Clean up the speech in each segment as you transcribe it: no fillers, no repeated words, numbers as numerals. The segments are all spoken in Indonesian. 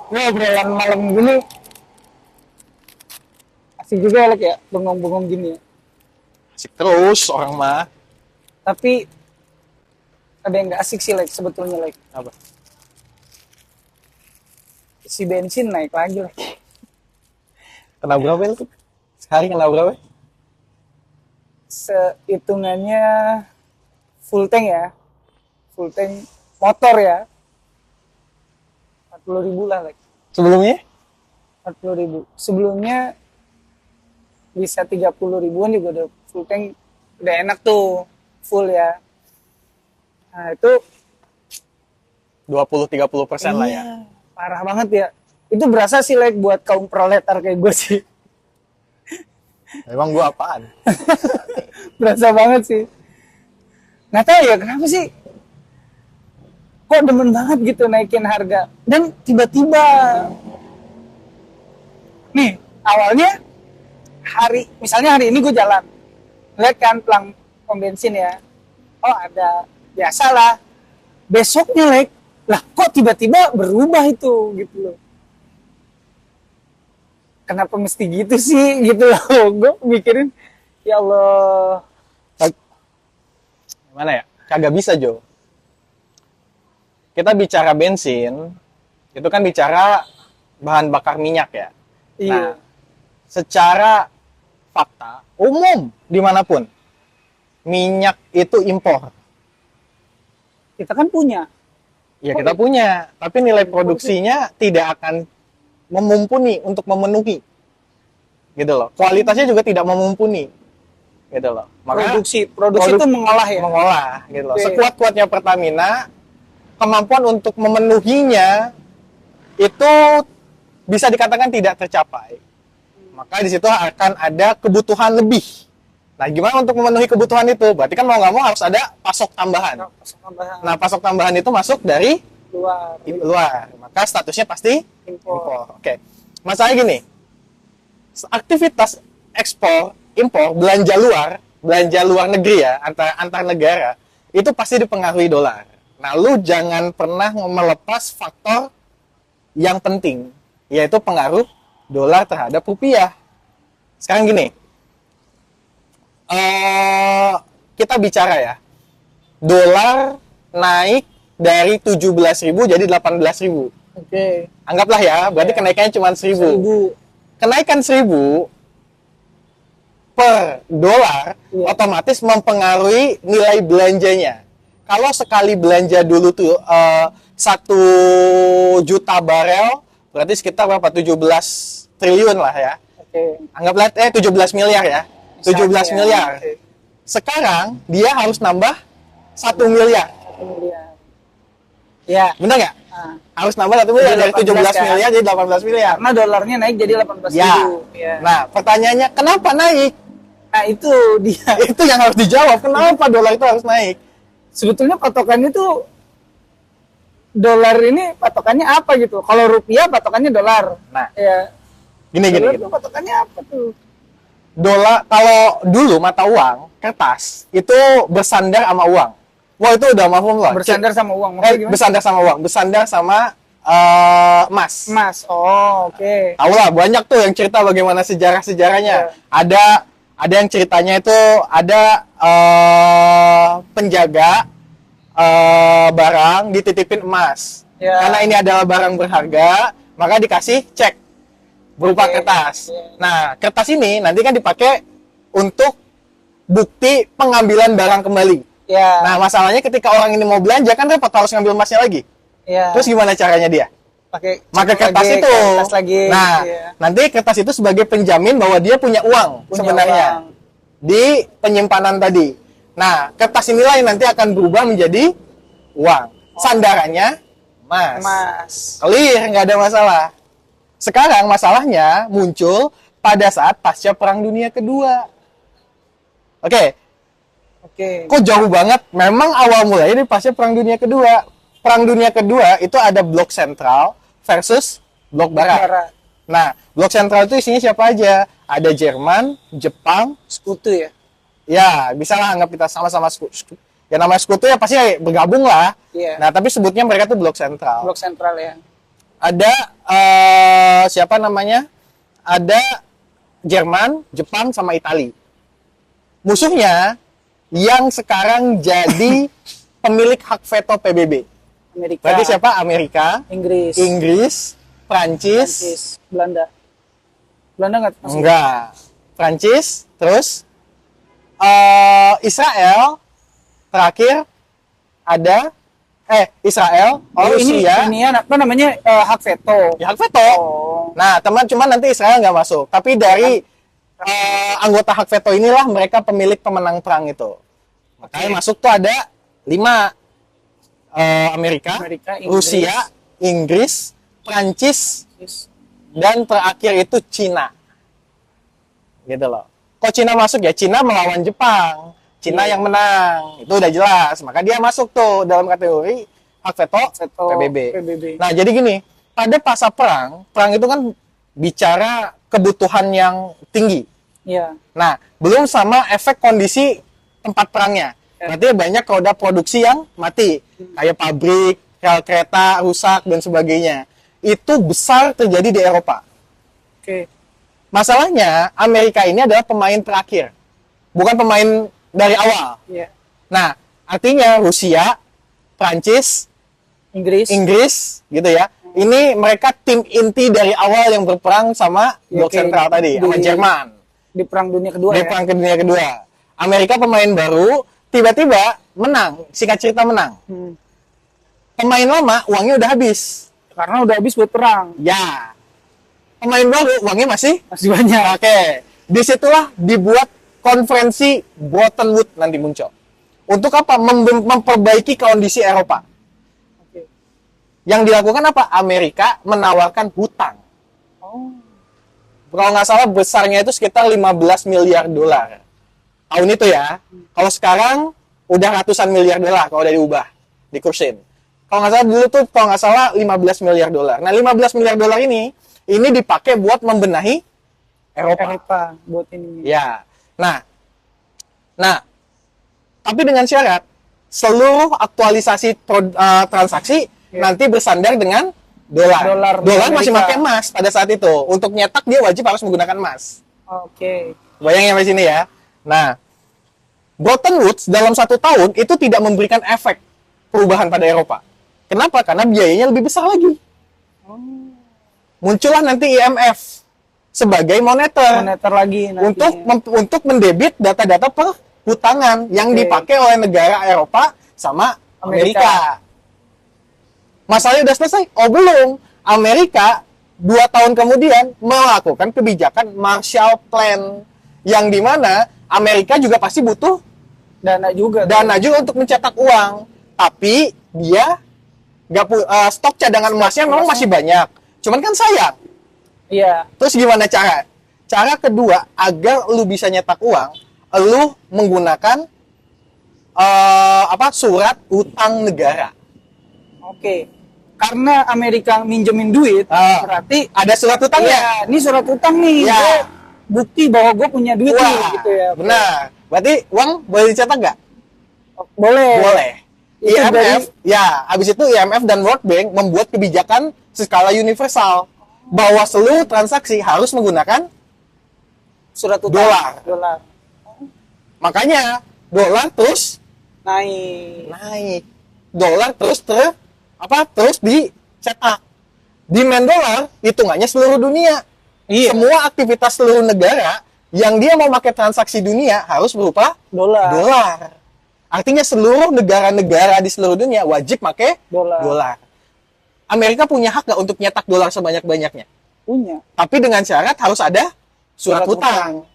Ini obrolan malam gini asik juga ya, Lek, ya, bengong-bengong gini ya. Asik terus orang mah. Tapi ada yang nggak asik sih, Lek, sebetulnya, Lek. Apa? Si bensin naik lagi, Lek. Kena berapa itu? Sehari kena berapa? Sehitungannya full tank ya. Full tank motor ya. 40.000 lah, Lek. Sebelumnya? 40.000. Sebelumnya bisa 30 ribuan juga udah full tank, udah enak tuh full ya. Nah itu 20-30% lah ya. parah banget ya. Itu berasa sih, like, buat kaum proletar kayak gue sih. Emang gua apaan? Berasa banget sih. Nggak tahu ya kenapa sih. Kok demen banget gitu naikin harga. Dan tiba-tiba. Nih, awalnya misalnya hari ini gue jalan. Lihat kan pelang pom bensin ya. Oh ada, biasalah. Besoknya, like, lah kok tiba-tiba berubah itu gitu loh. Kenapa mesti gitu sih gitu loh. Gue mikirin, ya Allah. Gimana ya? Kagak bisa, Jo. Kita bicara bensin, itu kan bicara bahan bakar minyak ya. Iya. Nah, secara fakta, umum dimanapun, minyak itu impor. Kita kan punya. Ya kita punya, tapi nilai produksinya tidak akan memumpuni untuk memenuhi. Gitu loh. Kualitasnya juga tidak memumpuni. Gitu loh. Maka Produksi itu mengolah ya. mengolah gitu loh. Oke. Sekuat-kuatnya Pertamina, kemampuan untuk memenuhinya itu bisa dikatakan tidak tercapai. Maka di situ akan ada kebutuhan lebih. Nah, gimana untuk memenuhi kebutuhan itu? Berarti kan mau nggak mau harus ada pasok tambahan. Nah, pasok tambahan itu masuk dari luar. Maka statusnya pasti impor. Oke. Masalahnya gini. Aktivitas ekspor, impor, belanja luar negeri ya, antar negara, itu pasti dipengaruhi dolar. Nah, lu jangan pernah melepas faktor yang penting, yaitu pengaruh dolar terhadap rupiah. Sekarang gini, kita bicara ya, dolar naik dari 17.000 jadi 18.000. Oke. Anggaplah ya, berarti kenaikannya cuma 1.000. Kenaikan 1.000 per dolar otomatis mempengaruhi nilai belanjanya. Kalau sekali belanja dulu tuh 1 juta barel, berarti sekitar berapa? 17 triliun lah ya. Oke. Anggaplah 17 miliar ya. 17 miliar. Oke. Sekarang dia harus nambah 1 miliar. 1 miliar. Ya. Benar nggak? Harus nambah 1 miliar dari 17 miliar jadi 18 miliar. Karena dolarnya naik jadi 18.000. Ya. Nah, pertanyaannya kenapa naik? Nah, itu dia. Itu yang harus dijawab. Kenapa dolar itu harus naik? Sebetulnya patokannya tuh dolar ini patokannya apa gitu? Kalau rupiah patokannya dolar. Nah, ya. Gini. Itu patokannya apa tuh? Dolar, kalau dulu mata uang, kertas, itu bersandar sama uang. Wah, itu udah mafhum lah. Bersandar sama uang. Maksudnya gimana? Bersandar sama uang. Bersandar sama emas. Emas. Oh, oke. Tahu lah, banyak tuh yang cerita bagaimana sejarah-sejarahnya. Ada yang ceritanya itu ada penjaga barang dititipin emas. Karena ini adalah barang berharga, maka dikasih cek berupa kertas. Nah, kertas ini nanti kan dipakai untuk bukti pengambilan barang kembali. Nah, masalahnya ketika orang ini mau belanja kan repot harus ngambil emasnya lagi. Terus gimana caranya dia? Pakai kertas lagi, itu. Kertas lagi. Nah, nanti kertas itu sebagai penjamin bahwa dia punya uang sebenarnya di penyimpanan tadi. Nah, kertas inilah yang nanti akan berubah menjadi uang. Sandarannya emas. Clear, nggak ada masalah. Sekarang masalahnya muncul pada saat pasca Perang Dunia Kedua. Oke. Kok jauh banget? Memang awal mulanya di pasca Perang Dunia Kedua. Perang Dunia Kedua itu ada blok sentral versus blok barat. Nah, blok sentral itu isinya siapa aja? Ada Jerman, Jepang, sekutu ya? Ya, bisa lah anggap kita sama-sama sekutu. Ya namanya sekutu ya pasti bergabung lah. Iya. Nah, tapi sebutnya mereka tuh blok sentral. Blok sentral ya. ada siapa namanya? Ada Jerman, Jepang, sama Itali. Musuhnya yang sekarang jadi pemilik hak veto PBB. Amerika, Berarti siapa? Amerika, Inggris, Prancis, Prancis, Belanda. Belanda nggak masuk? enggak, Prancis, terus Israel, terakhir ada Israel, ini Rusia, apa namanya, hak veto. ya hak veto. Oh, Nah, cuman nanti Israel nggak masuk. Tapi dari anggota hak veto inilah mereka pemilik pemenang perang itu. Makanya masuk tuh ada 5. Amerika, Amerika, Inggris. Rusia, Inggris, Prancis, yes. dan terakhir itu Cina. Gitu loh. Kok Cina masuk ya? Cina melawan Jepang. Cina yang menang. Itu udah jelas. Maka dia masuk tuh dalam kategori hak veto PBB. Nah, jadi gini, pada pasca perang itu kan bicara kebutuhan yang tinggi. Iya. Nah, belum sama efek kondisi tempat perangnya. Berarti banyak roda produksi yang mati. Kayak pabrik, rel kereta rusak, dan sebagainya. Itu besar terjadi di Eropa. Oke. Masalahnya, Amerika ini adalah pemain terakhir. Bukan pemain dari awal. Iya. Nah, artinya Rusia, Prancis, Inggris, gitu ya. Ini mereka tim inti dari awal yang berperang sama blok sentral tadi, sama Jerman. Di Perang Dunia Kedua Di Perang Dunia Kedua. Amerika pemain baru, tiba-tiba menang. Singkat cerita menang. Pemain lama, uangnya udah habis. Karena udah habis buat perang. Ya. Pemain baru, uangnya masih banyak. Oke. Disitulah dibuat konferensi Bretton Woods nanti muncul. Untuk apa? Memperbaiki kondisi Eropa. Oke. Yang dilakukan apa? Amerika menawarkan hutang. Oh. Kalau nggak salah besarnya itu sekitar 15 miliar dolar. Tahun itu ya. Kalau sekarang udah ratusan miliar dolar kalau udah diubah, dikursin. Kalau nggak salah dulu tuh kalau nggak salah 15 miliar dolar. Nah, 15 miliar dolar ini dipakai buat membenahi Eropa. Buat ini. Ya. Nah, tapi dengan syarat seluruh aktualisasi transaksi nanti bersandar dengan dolar. Dolar masih pakai emas pada saat itu. Untuk nyetak dia wajib harus menggunakan emas. Oke. Bayangin sampai sini ya. Nah, Bretton Woods dalam 1 tahun itu tidak memberikan efek perubahan pada Eropa. Kenapa? Karena biayanya lebih besar lagi. Muncullah nanti IMF sebagai moneter lagi nantinya. untuk mendebit data-data perhutangan yang dipakai oleh negara Eropa sama Amerika. Masalahnya udah selesai? Oh belum. Amerika 2 tahun kemudian melakukan kebijakan Marshall Plan yang dimana Amerika juga pasti butuh dana juga untuk mencetak uang. Tapi dia stok cadangan emasnya memang masih banyak. Cuman kan sayang. Iya. Terus gimana cara? Cara kedua agar lu bisa nyetak uang, lu menggunakan surat utang negara. Oke. Karena Amerika minjemin duit, berarti ada surat utangnya. Iya, ini surat utang nih. Ya. Gue bukti bahwa gue punya duit nih, gitu ya. Benar. Berarti uang boleh dicetak nggak? Boleh. Boleh. IMF, habis itu IMF dan World Bank membuat kebijakan skala universal bahwa seluruh transaksi harus menggunakan surat utang. Dolar. Makanya dolar terus naik. Dolar terus dicetak. Demand dolar hitungannya seluruh dunia. Iya. Semua aktivitas seluruh negara yang dia mau pakai transaksi dunia harus berupa dolar. Artinya seluruh negara-negara di seluruh dunia wajib pakai dolar. Amerika punya hak nggak untuk nyetak dolar sebanyak-banyaknya? Punya. Tapi dengan syarat harus ada surat utang.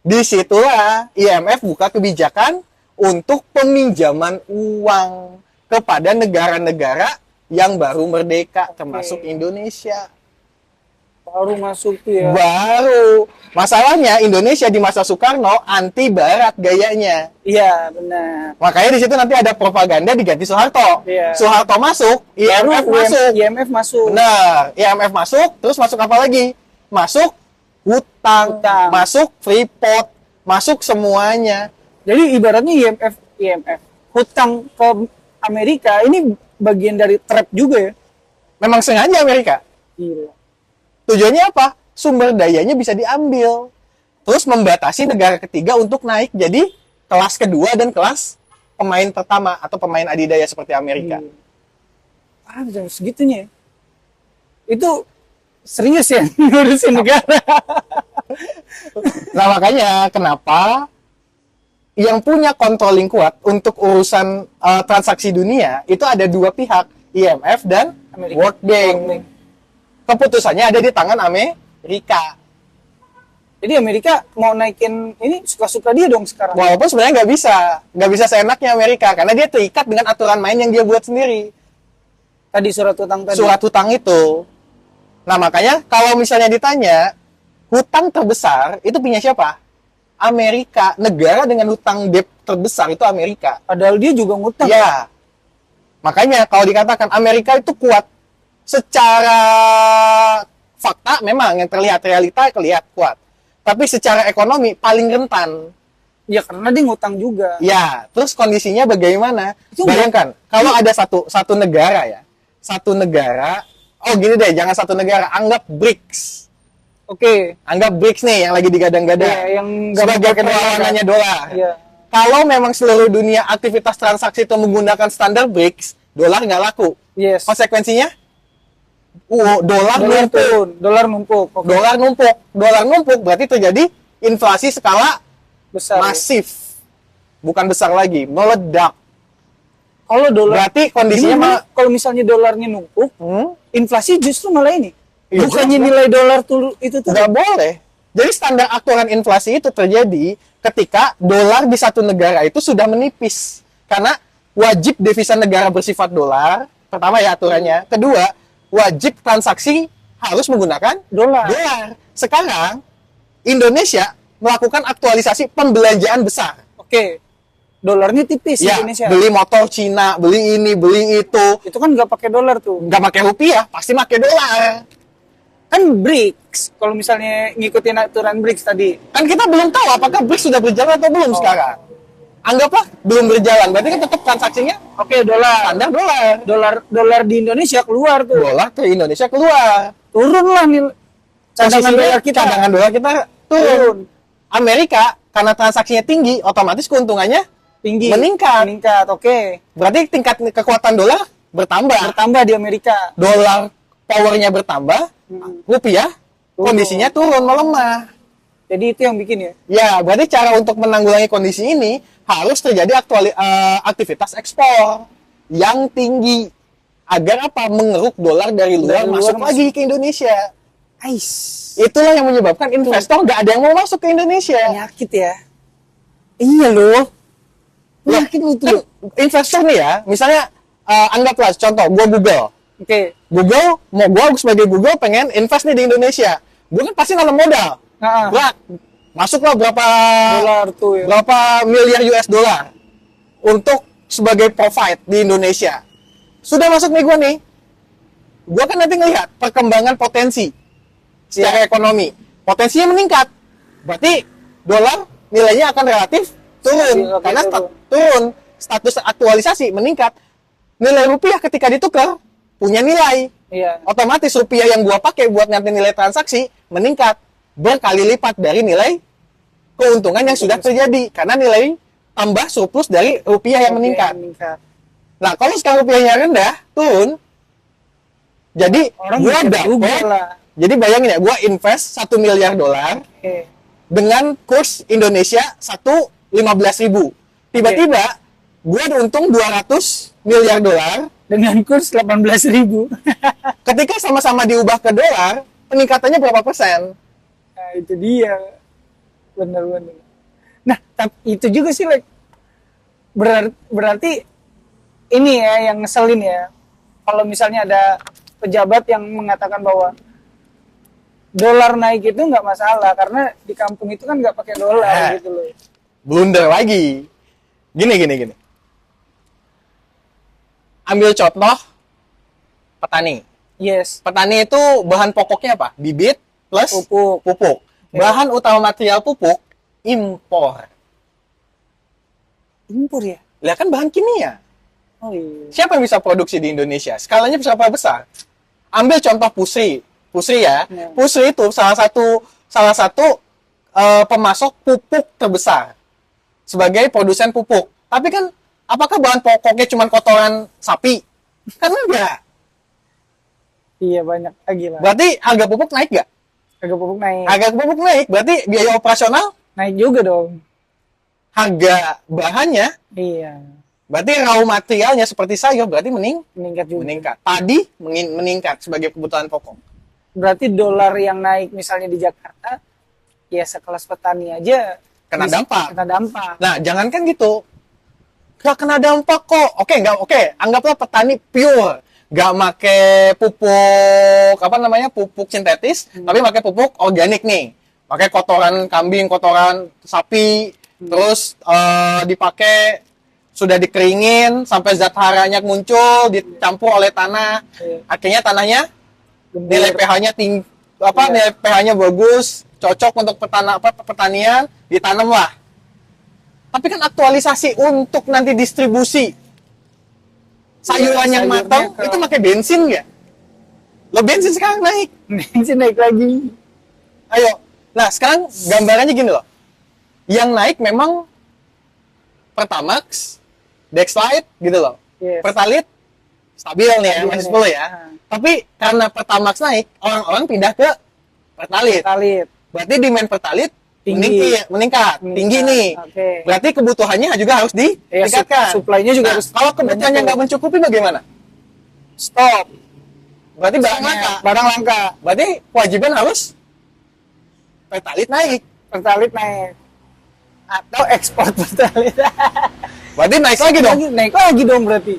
Disitulah IMF buka kebijakan untuk peminjaman uang kepada negara-negara yang baru merdeka, termasuk Indonesia. Baru masuk tuh ya. Baru. Masalahnya Indonesia di masa Soekarno anti Barat gayanya. Iya, benar. Makanya di situ nanti ada propaganda diganti Soeharto. Iya. Soeharto masuk, IMF masuk. IMF masuk. Benar, IMF masuk, terus masuk apa lagi? Masuk hutang. Masuk Freeport, masuk semuanya. Jadi ibaratnya IMF hutang ke Amerika ini bagian dari trap juga ya. Memang sengaja Amerika. Gila. Tujuannya apa? Sumber dayanya bisa diambil. Terus membatasi negara ketiga untuk naik jadi kelas kedua dan kelas pemain pertama atau pemain adidaya seperti Amerika. Ah, jam segitunya. Itu serius ya ngurusin negara. Nah makanya kenapa yang punya controlling kuat untuk urusan transaksi dunia itu ada dua pihak, IMF dan Amerika. World Bank. World Bank. Keputusannya ada di tangan Amerika. Jadi Amerika mau naikin ini suka-suka dia dong sekarang. Walaupun sebenarnya nggak bisa seenaknya Amerika karena dia terikat dengan aturan main yang dia buat sendiri. Tadi surat utang tadi. Surat hutang itu. Nah makanya kalau misalnya ditanya hutang terbesar itu punya siapa? Amerika. Negara dengan hutang debt terbesar itu Amerika. Padahal dia juga ngutang. Ya. Makanya kalau dikatakan Amerika itu kuat secara fakta memang yang terlihat realita kelihatan kuat. Tapi secara ekonomi paling rentan. Ya karena dia ngutang juga. Ya, terus kondisinya bagaimana? Itu Bayangkan, kalau ada satu negara ya. Satu negara, oh gini deh, jangan satu negara, anggap BRICS. Oke. Anggap BRICS nih yang lagi digadang-gadang. Ya, yang nggak sebagai pakai dolar. perlawanannya dolar. Iya. Kalau memang seluruh dunia aktivitas transaksi itu menggunakan standar BRICS, dolar nggak laku. Yes. Konsekuensinya? Dolar Dolar numpuk. turun, dolar numpuk. Oke. Dolar numpuk berarti terjadi inflasi skala Besar. masif. Bukan besar lagi, meledak. Kalau dolar Berarti kondisinya gimana kalau misalnya dolarnya numpuk, inflasi justru malah ini. Iya, Bukannya jelas. nilai dolar tuh itu tuh. nggak boleh. Jadi standar aturan inflasi itu terjadi ketika dolar di satu negara itu sudah menipis. Karena wajib devisa negara bersifat dolar, pertama ya aturannya. Kedua, wajib transaksi harus menggunakan Dolar. Sekarang, Indonesia melakukan aktualisasi pembelanjaan besar. Oke. Dolarnya tipis Ya, Indonesia. beli motor Cina, beli ini, beli itu. Itu kan nggak pakai dolar tuh. Nggak pakai rupiah, pasti pakai dolar. Kan BRICS. Kalau misalnya ngikutin aturan BRICS tadi. Kan kita belum tahu apakah BRICS sudah berjalan atau belum sekarang. Anggaplah belum berjalan, berarti kan tetap transaksinya Oke, dolar. standar dolar. Dolar di Indonesia keluar tuh. Dolar ke Indonesia keluar. Turun lah nih. Cadangan Posisinya dolar kita. cadangan dolar kita turun. Amerika karena transaksinya tinggi, otomatis keuntungannya Tinggi. meningkat. Meningkat, oke. Berarti tingkat kekuatan dolar bertambah. Bertambah di Amerika. Dolar powernya bertambah, rupiah Turun. kondisinya turun melemah. Jadi itu yang bikin ya. Ya, berarti cara untuk menanggulangi kondisi ini harus terjadi aktivitas ekspor yang tinggi agar apa? Mengeruk dolar dari luar Dari luar masuk masuk. lagi ke Indonesia. Ais. Itulah yang menyebabkan investor nggak ada yang mau masuk ke Indonesia. Penyakit ya. Iya loh. Penyakit lu Kan tuh. investor nih ya, misalnya anggaplah contoh, gua Google. Oke. Gua sebagai Google pengen invest nih di Indonesia. Gua kan pasti nanam modal. Nah, Berat. Masuklah berapa dolar tuh ya. berapa miliar US dollar untuk sebagai provide di Indonesia. Sudah masuk nih gua nih. Gua kan nanti ngelihat perkembangan potensi secara ekonomi. Potensinya meningkat. Berarti dolar nilainya akan relatif turun Oke, karena turun. turun status aktualisasi meningkat. Nilai rupiah ketika ditukar punya nilai. Iya. Otomatis rupiah yang gua pakai buat nanti nilai transaksi meningkat berkali lipat dari nilai keuntungan yang sudah terjadi karena nilai tambah surplus dari rupiah yang meningkat. Nah, kalau sekarang rupiahnya rendah, turun. Jadi Orang gua mikir juga dapat. lah. Jadi bayangin ya, gua invest 1 miliar dolar Oke. dengan kurs Indonesia 115.000. Tiba-tiba gua ada untung 200 miliar dolar. Dengan kurs 18.000. Ketika sama-sama diubah ke dolar, peningkatannya berapa persen? Nah, itu dia. Bener-bener. Nah, tapi itu juga sih, like, berarti ini ya yang ngeselin ya. Kalau misalnya ada pejabat yang mengatakan bahwa dolar naik itu nggak masalah karena di kampung itu kan nggak pakai dolar Nah. gitu loh. Blunder lagi. Gini. Ambil contoh petani. Yes. Petani itu bahan pokoknya apa? Bibit plus Pupuk. Bahan utama material pupuk impor. Impor ya? Lah kan bahan kimia. Oh iya. Siapa yang bisa produksi di Indonesia? Skalanya berapa besar? ambil contoh Pusri. Pusri ya. Ya. Pusri itu salah satu pemasok pupuk terbesar sebagai produsen pupuk. Tapi kan apakah bahan pokoknya cuma kotoran sapi? Kan enggak. Iya banyak lagi lah. Berarti harga pupuk naik nggak? Harga pupuk naik. Harga pupuk naik, berarti biaya operasional, Naik juga dong. harga bahannya, Iya. berarti raw materialnya seperti sayur berarti Meningkat juga. meningkat. Padi meningkat sebagai kebutuhan pokok. Berarti dolar yang naik misalnya di Jakarta, ya sekelas petani aja Kena bisa dampak. Kena dampak. Nah, jangankan gitu. Nggak kena dampak kok. Oke. Anggaplah petani pure. Nggak make pupuk, pupuk sintetis, tapi pakai pupuk organik nih. Pakai kotoran kambing, kotoran sapi, terus dipakai, sudah dikeringin, sampai zat haranya muncul, dicampur oleh tanah. Iya. Akhirnya tanahnya, Gembur. nilai pH-nya tinggi, Iya. nilai pH-nya bagus, cocok untuk pertanian, ditanam lah. Tapi kan aktualisasi untuk nanti distribusi sayuran yang sayurnya matang ke- itu pakai bensin nggak? Lo bensin sekarang naik. Bensin naik lagi. Ayo. Nah, sekarang gambarannya gini loh. Yang naik memang Pertamax, Dexlite gitu loh. Yes. Pertalite stabil nih ya, Stabil masih nih. 10 ya. Nah. Tapi karena Pertamax naik, orang-orang pindah ke Pertalite. Talit. Berarti demand Pertalite Tinggi. meningkat, tinggi nih. Oke. Berarti kebutuhannya juga harus Ya, ditingkatkan. supply-nya juga Nah, harus kalau kebutuhannya banyak nggak tuh. mencukupi bagaimana? Stop. Berarti barang langka. Barang langka. Berarti kewajiban harus Pertalite naik. Pertalit naik. Atau ekspor pertalit. Berarti naik lagi dong. Naik lagi dong berarti.